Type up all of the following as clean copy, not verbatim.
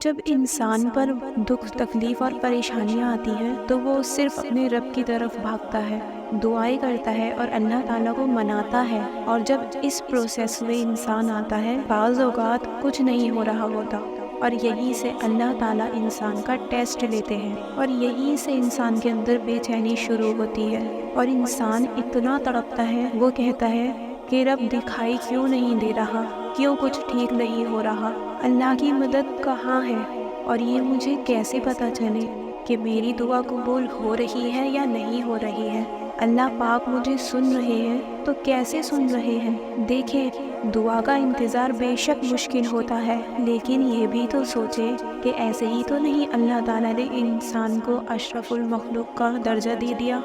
جب انسان پر دکھ تکلیف اور پریشانیاں آتی ہیں تو وہ صرف اپنے رب کی طرف بھاگتا ہے، دعائیں کرتا ہے اور اللہ تعالیٰ کو مناتا ہے۔ اور جب اس پروسیس میں انسان آتا ہے، بعض اوقات کچھ نہیں ہو رہا ہوتا، اور یہیں سے اللہ تعالیٰ انسان کا ٹیسٹ لیتے ہیں، اور یہیں سے انسان کے اندر بے چینی شروع ہوتی ہے، اور انسان اتنا تڑپتا ہے، وہ کہتا ہے کہ رب دکھائی کیوں نہیں دے رہا، کیوں کچھ ٹھیک نہیں ہو رہا، اللہ کی مدد کہاں ہے، اور یہ مجھے کیسے پتہ چلے کہ میری دعا قبول ہو رہی ہے یا نہیں ہو رہی ہے۔ اللہ پاک مجھے سن رہے ہیں تو کیسے سن رہے ہیں؟ دیکھیں، دعا کا انتظار بے شک مشکل ہوتا ہے، لیکن یہ بھی تو سوچے کہ ایسے ہی تو نہیں اللہ تعالیٰ نے انسان کو اشرف المخلوق کا درجہ دے دیا۔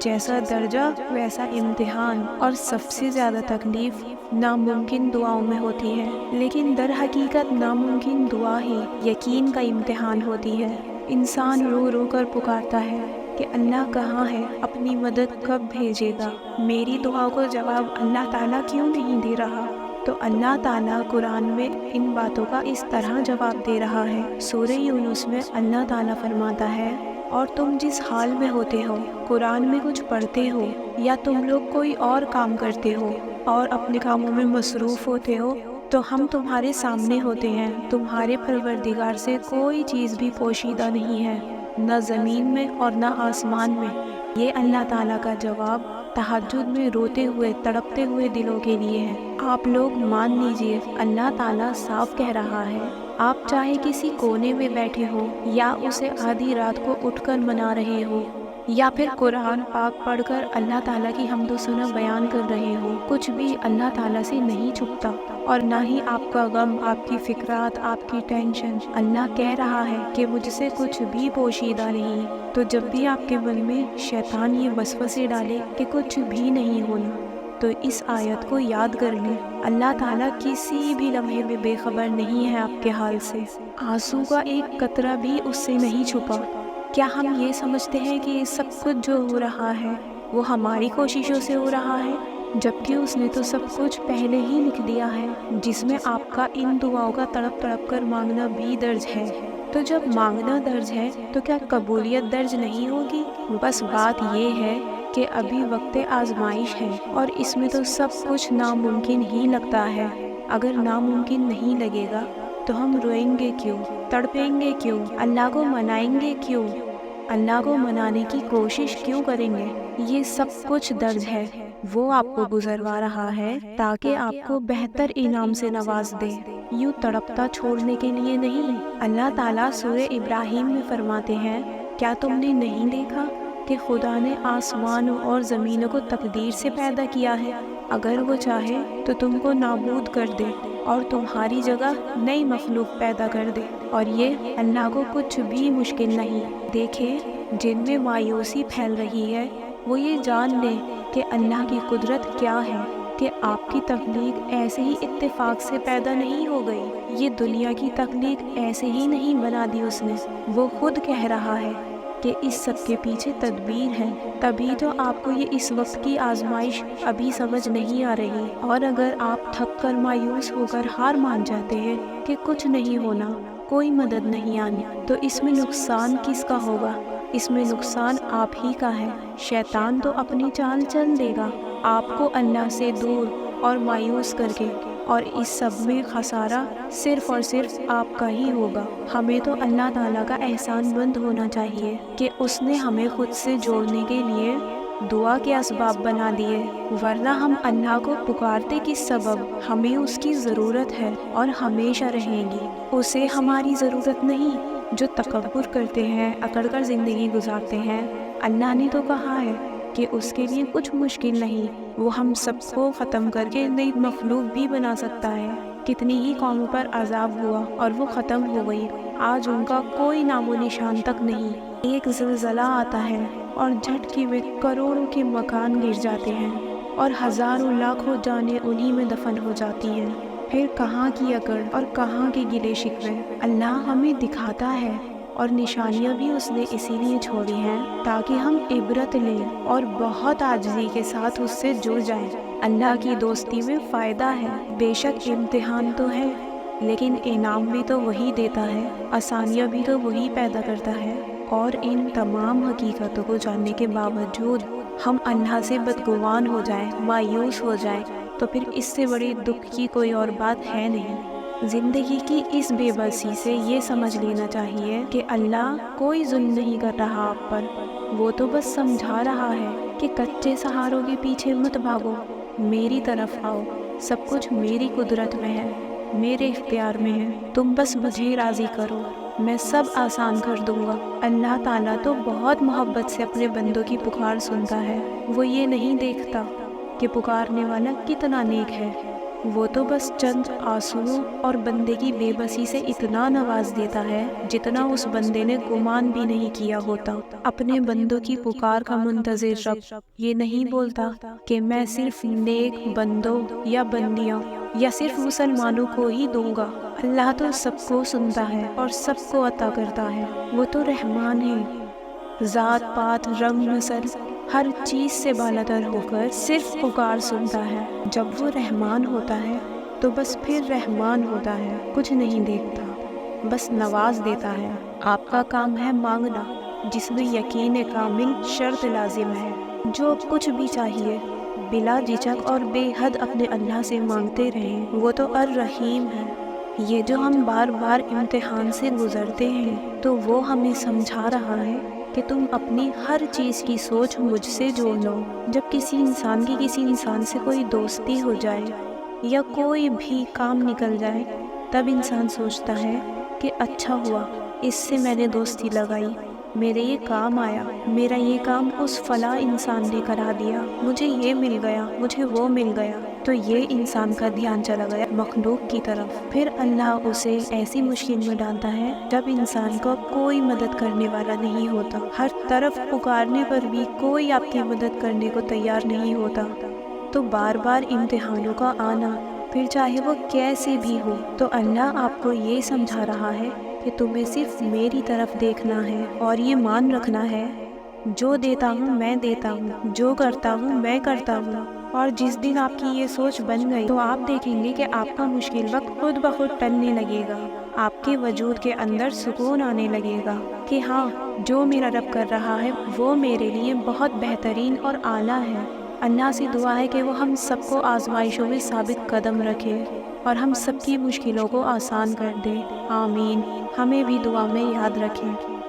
جیسا درجہ ویسا امتحان، اور سب سے زیادہ تکلیف ناممکن دعاؤں میں ہوتی ہے، لیکن در حقیقت ناممکن دعا ہی یقین کا امتحان ہوتی ہے۔ انسان رو رو کر پکارتا ہے کہ اللہ کہاں ہے، اپنی مدد کب بھیجے گا، میری دعا کو جواب اللہ تعالیٰ کیوں نہیں دے رہا؟ تو اللہ تعالیٰ قرآن میں ان باتوں کا اس طرح جواب دے رہا ہے۔ سورہ یونس میں اللہ تعالیٰ فرماتا ہے، اور تم جس حال میں ہوتے ہو، قرآن میں کچھ پڑھتے ہو یا تم لوگ کوئی اور کام کرتے ہو اور اپنے کاموں میں مصروف ہوتے ہو، تو ہم تمہارے سامنے ہوتے ہیں، تمہارے پروردگار سے کوئی چیز بھی پوشیدہ نہیں ہے، نہ زمین میں اور نہ آسمان میں۔ یہ اللہ تعالیٰ کا جواب تہجد میں روتے ہوئے تڑپتے ہوئے دلوں کے لیے ہے۔ آپ لوگ مان لیجئے، اللہ تعالیٰ صاف کہہ رہا ہے، آپ چاہے کسی کونے میں بیٹھے ہو یا اسے آدھی رات کو اٹھ کر منا رہے ہو، یا پھر قرآن پاک پڑھ کر اللہ تعالیٰ کی حمد و ثنا بیان کر رہے ہو، کچھ بھی اللہ تعالیٰ سے نہیں چھپتا، اور نہ ہی آپ کا غم، آپ کی فکرات، آپ کی ٹینشن۔ اللہ کہہ رہا ہے کہ مجھ سے کچھ بھی پوشیدہ نہیں۔ تو جب بھی آپ کے من میں شیطان یہ وسوسے ڈالے کہ کچھ بھی نہیں ہونا، تو اس آیت کو یاد کر لیں، اللہ تعالیٰ کسی بھی لمحے میں بے خبر نہیں ہے آپ کے حال سے، آنسو کا ایک قطرہ بھی اس سے نہیں چھپا۔ کیا ہم یہ سمجھتے ہیں کہ یہ سب کچھ جو ہو رہا ہے وہ ہماری کوششوں سے ہو رہا ہے، جبکہ اس نے تو سب کچھ پہلے ہی لکھ دیا ہے، جس میں آپ کا ان دعاؤں کا تڑپ تڑپ کر مانگنا بھی درج ہے۔ تو جب مانگنا درج ہے تو کیا قبولیت درج نہیں ہوگی؟ بس بات یہ ہے کہ ابھی وقت آزمائش ہے، اور اس میں تو سب کچھ ناممکن ہی لگتا ہے۔ اگر ناممکن نہیں لگے گا تو ہم روئیں گے کیوں، تڑپیں گے کیوں، اللہ کو منائیں گے کیوں، اللہ کو منانے کی کوشش کیوں کریں گے؟ یہ سب کچھ درج ہے، وہ آپ کو گزروا رہا ہے تاکہ آپ کو بہتر انعام سے نواز دے، یوں تڑپتا چھوڑنے کے لیے نہیں۔ اللہ تعالیٰ سورہ ابراہیم میں فرماتے ہیں، کیا تم نے نہیں دیکھا کہ خدا نے آسمانوں اور زمینوں کو تقدیر سے پیدا کیا ہے؟ اگر وہ چاہے تو تم کو نابود کر دے اور تمہاری جگہ نئی مخلوق پیدا کر دے، اور یہ اللہ کو کچھ بھی مشکل نہیں۔ دیکھیں، جن میں مایوسی پھیل رہی ہے وہ یہ جان لیں کہ اللہ کی قدرت کیا ہے، کہ آپ کی تخلیق ایسے ہی اتفاق سے پیدا نہیں ہو گئی، یہ دنیا کی تخلیق ایسے ہی نہیں بنا دی اس نے۔ وہ خود کہہ رہا ہے کہ اس سب کے پیچھے تدبیر ہے، تبھی تو آپ کو یہ اس وقت کی آزمائش ابھی سمجھ نہیں آ رہی، اور اگر آپ تھک کر مایوس ہو کر ہار مان جاتے ہیں کہ کچھ نہیں ہونا، کوئی مدد نہیں آنی، تو اس میں نقصان کس کا ہوگا؟ اس میں نقصان آپ ہی کا ہے۔ شیطان تو اپنی چال چل دے گا آپ کو اللہ سے دور اور مایوس کر کے، اور اس سب میں خسارہ صرف اور صرف آپ کا ہی ہوگا۔ ہمیں تو اللہ تعالیٰ کا احسان مند ہونا چاہیے کہ اس نے ہمیں خود سے جوڑنے کے لیے دعا کے اسباب بنا دیے، ورنہ ہم اللہ کو پکارتے کس سبب؟ ہمیں اس کی ضرورت ہے اور ہمیشہ رہے گی، اسے ہماری ضرورت نہیں۔ جو تکبر کرتے ہیں، اکڑ کر زندگی گزارتے ہیں، اللہ نے تو کہا ہے کہ اس کے لیے کچھ مشکل نہیں، وہ ہم سب کو ختم کر کے نئی مخلوق بھی بنا سکتا ہے۔ کتنی ہی قوموں پر عذاب ہوا اور وہ ختم ہو گئی، آج ان کا کوئی نام و نشان تک نہیں۔ ایک زلزلہ آتا ہے اور جھٹکے میں کروڑوں کے مکان گر جاتے ہیں، اور ہزاروں لاکھوں جانیں انہی میں دفن ہو جاتی ہیں۔ پھر کہاں کی اکڑ اور کہاں کے گلے شکوے اللہ ہمیں دکھاتا ہے، اور نشانیاں بھی اس نے اسی لیے چھوڑی ہیں تاکہ ہم عبرت لیں اور بہت عاجزی کے ساتھ اس سے جڑ جائیں۔ اللہ کی دوستی میں فائدہ ہے، بے شک امتحان تو ہے، لیکن انعام بھی تو وہی دیتا ہے، آسانیاں بھی تو وہی پیدا کرتا ہے۔ اور ان تمام حقیقتوں کو جاننے کے باوجود ہم اللہ سے بدگمان ہو جائیں، مایوس ہو جائیں، تو پھر اس سے بڑی دکھ کی کوئی اور بات ہے نہیں۔ زندگی کی اس بے بسی سے یہ سمجھ لینا چاہیے کہ اللہ کوئی ظلم نہیں کر رہا آپ پر، وہ تو بس سمجھا رہا ہے کہ کچے سہاروں کے پیچھے مت بھاگو، میری طرف آؤ، سب کچھ میری قدرت میں ہے، میرے اختیار میں ہے، تم بس مجھے راضی کرو، میں سب آسان کر دوں گا۔ اللہ تعالیٰ تو بہت محبت سے اپنے بندوں کی پکار سنتا ہے، وہ یہ نہیں دیکھتا کہ پکارنے والا کتنا نیک ہے، وہ تو بس چند آنسوؤں اور بندے کی بے بسی سے اتنا نواز دیتا ہے جتنا اس بندے نے گمان بھی نہیں کیا ہوتا۔ اپنے بندوں کی پکار کا منتظر رب یہ نہیں بولتا کہ میں صرف نیک بندوں یا بندیاں یا صرف مسلمانوں کو ہی دوں گا۔ اللہ تو سب کو سنتا ہے اور سب کو عطا کرتا ہے، وہ تو رحمان ہے، ذات پات رنگ نسل ہر چیز سے بالاتر ہو کر صرف پکار سنتا ہے۔ جب وہ رحمان ہوتا ہے تو بس پھر رحمان ہوتا ہے، کچھ نہیں دیکھتا، بس نواز دیتا ہے۔ آپ کا کام ہے مانگنا، جس میں یقین کامل شرط لازم ہے۔ جو کچھ بھی چاہیے بلا جھجک اور بے حد اپنے اللہ سے مانگتے رہیں، وہ تو الرحیم ہے۔ یہ جو ہم بار بار امتحان سے گزرتے ہیں تو وہ ہمیں سمجھا رہا ہے کہ تم اپنی ہر چیز کی سوچ مجھ سے جوڑ لو۔ جب کسی انسان کی کسی انسان سے کوئی دوستی ہو جائے یا کوئی بھی کام نکل جائے، تب انسان سوچتا ہے کہ اچھا ہوا اس سے میں نے دوستی لگائی، میرے یہ کام آیا، میرا یہ کام اس فلاں انسان نے کرا دیا، مجھے یہ مل گیا، مجھے وہ مل گیا، تو یہ انسان کا دھیان چلا گیا مخلوق کی طرف۔ پھر اللہ اسے ایسی مشکل میں ڈالتا ہے جب انسان کو کوئی مدد کرنے والا نہیں ہوتا، ہر طرف پکارنے پر بھی کوئی آپ کی مدد کرنے کو تیار نہیں ہوتا، تو بار بار امتحانوں کا آنا، پھر چاہے وہ کیسے بھی ہو، تو اللہ آپ کو یہ سمجھا رہا ہے کہ تمہیں صرف میری طرف دیکھنا ہے اور یہ مان رکھنا ہے جو دیتا ہوں میں دیتا ہوں، جو کرتا ہوں میں کرتا ہوں۔ اور جس دن آپ کی یہ سوچ بن گئی تو آپ دیکھیں گے کہ آپ کا مشکل وقت خود بخود ٹلنے لگے گا، آپ کے وجود کے اندر سکون آنے لگے گا کہ ہاں جو میرا رب کر رہا ہے وہ میرے لیے بہت بہترین اور اعلیٰ ہے۔ اللہ سے دعا ہے کہ وہ ہم سب کو آزمائشوں میں ثابت قدم رکھے اور ہم سب کی مشکلوں کو آسان کر دے، آمین۔ ہمیں بھی دعا میں یاد رکھیں۔